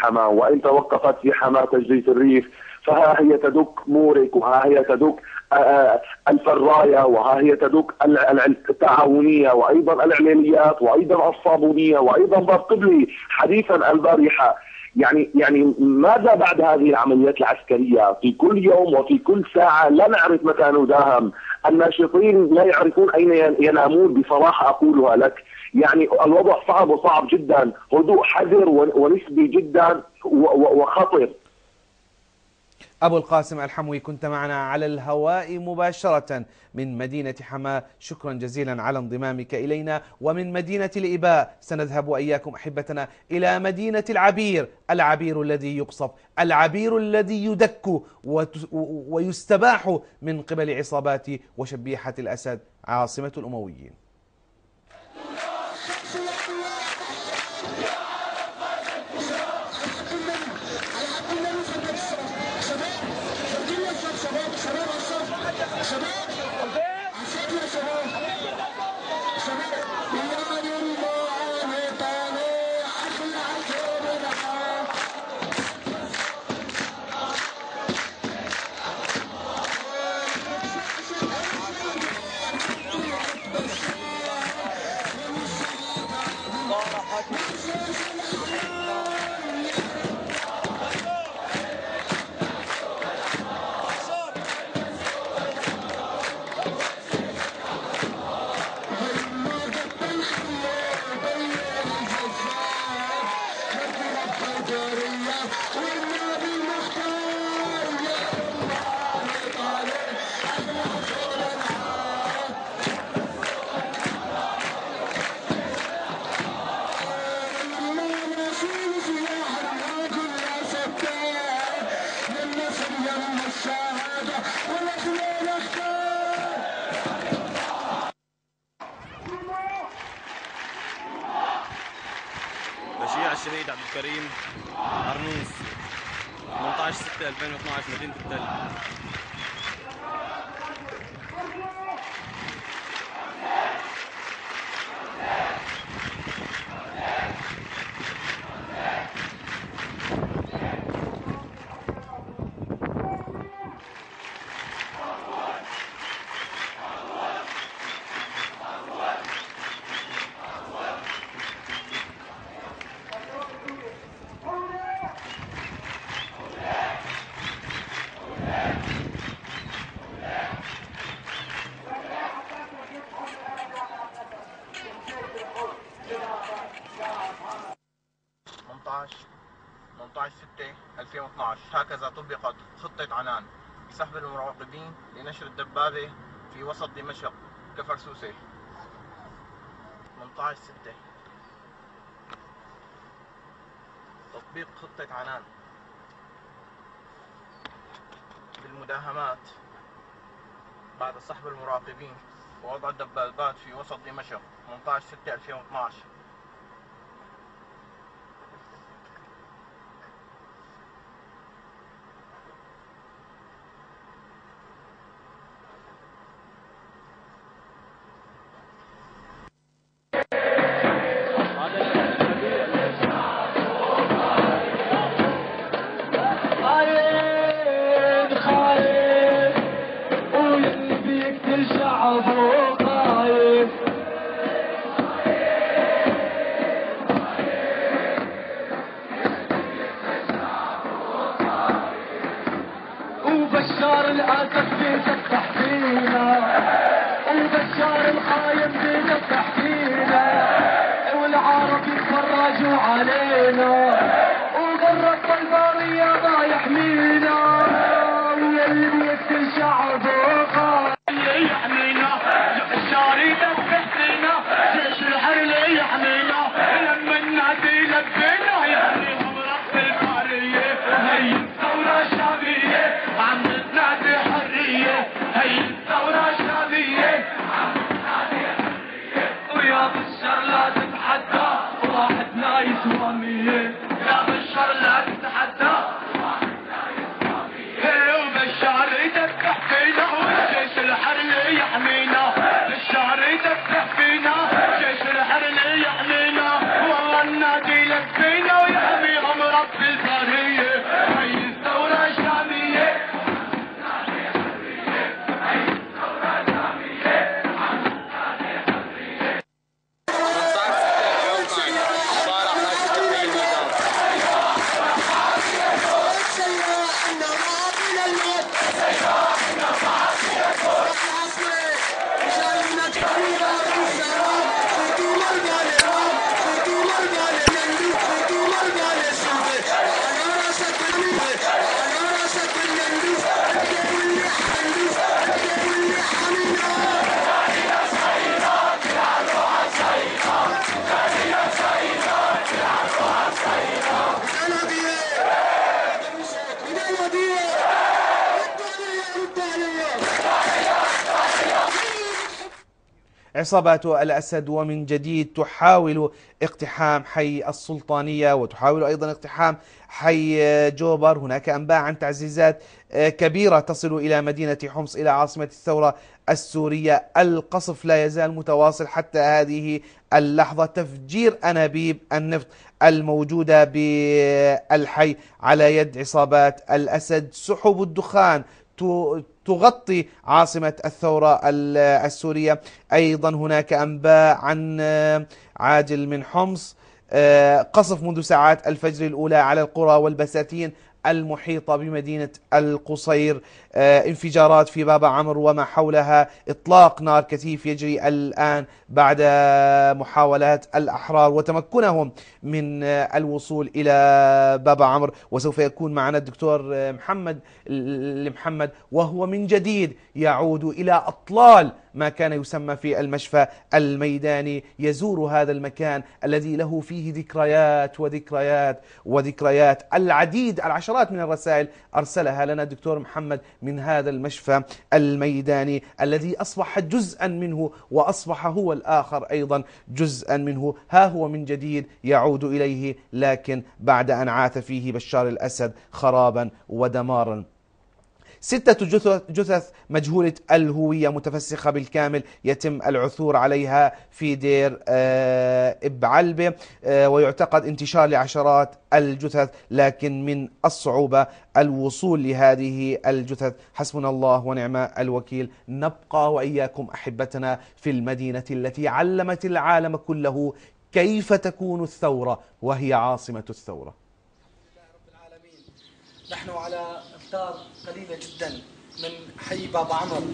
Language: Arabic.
حماة، وإن توقفت في حماة تجديد الريف فها هي تدك مورك، وها هي تدك الفراية، وها هي تدك التعاونية، وأيضا العليليات، وأيضا الصابونية، وأيضا باب قبلي حديثا البارحة. يعني ماذا بعد هذه العمليات العسكرية؟ في كل يوم وفي كل ساعة لا نعرف متى نداهم، الناشطين لا يعرفون أين ينامون بصراحة أقولها لك. يعني الوضع صعب وصعب جدا، هدوء حذر ونسبي جدا وخطر. أبو القاسم الحموي، كنت معنا على الهواء مباشرة من مدينة حماة، شكرا جزيلا على انضمامك إلينا. ومن مدينة الإباء سنذهب وإياكم أحبتنا إلى مدينة العبير، العبير الذي يقصف، العبير الذي يدك ويستباح من قبل عصابات وشبيحة الأسد، عاصمة الأمويين. بشيع الشهيد عبد الكريم أرنوس 18/6/2012 مدينة التل. هكذا طبقت خطة عنان بسحب المراقبين لنشر الدبابة في وسط دمشق كفرسوسة. 18/6 تطبيق خطة عنان بالمداهمات بعد سحب المراقبين ووضع الدبابات في وسط دمشق 18/6/2012. وبشار الاسد بيفتح فينا، وبشار الخاين بيفتح فينا، والعرب يتفرجوا علينا، وغرب البرية ما يحمينا، واللي بيقتل شعبه اللي يحمينا، بشار يدبح فينا، جيش الحر اللي يحمينا، لما النادي لبينا يحميهم رب البرية. هي الثورة الشعبية عم تنادي حرية، هي الثورة الشعبية عم تنادي حرية، ويا بشار لا تتحدى واحدنا يسوى 100، يا بشار لا تتحدى واحدنا يسوى 100، وبشار يدبح فينا والجيش الحر اللي يحمينا، بشار يدبح عصابات الأسد ومن جديد تحاول اقتحام حي السلطانية وتحاول أيضا اقتحام حي جوبر. هناك أنباء عن تعزيزات كبيرة تصل إلى مدينة حمص إلى عاصمة الثورة السورية. القصف لا يزال متواصل حتى هذه اللحظة. تفجير أنابيب النفط الموجودة بالحي على يد عصابات الأسد. سحب الدخان تغطي عاصمة الثورة السورية. أيضا هناك أنباء عن عاجل من حمص. قصف منذ ساعات الفجر الأولى على القرى والبساتين المحيطة بمدينة القصير. انفجارات في بابا عمرو وما حولها. إطلاق نار كثيف يجري الآن بعد محاولات الأحرار وتمكنهم من الوصول إلى بابا عمرو. وسوف يكون معنا الدكتور محمد وهو من جديد يعود إلى أطلال ما كان يسمى في المشفى الميداني. يزور هذا المكان الذي له فيه ذكريات وذكريات وذكريات. العشرات من الرسائل أرسلها لنا الدكتور محمد من هذا المشفى الميداني الذي أصبح جزءا منه وأصبح هو الآخر أيضا جزءا منه. ها هو من جديد يعود إليه، لكن بعد أن عاث فيه بشار الأسد خرابا ودمارا. 6 جثث مجهولة الهوية متفسخة بالكامل يتم العثور عليها في دير إبعلبة، ويعتقد انتشار لعشرات الجثث، لكن من الصعوبة الوصول لهذه الجثث. حسبنا الله ونعم الوكيل. نبقى وإياكم أحبتنا في المدينة التي علمت العالم كله كيف تكون الثورة وهي عاصمة الثورة. نحن على أمتار قليلة جدا من حي بابا عمرو.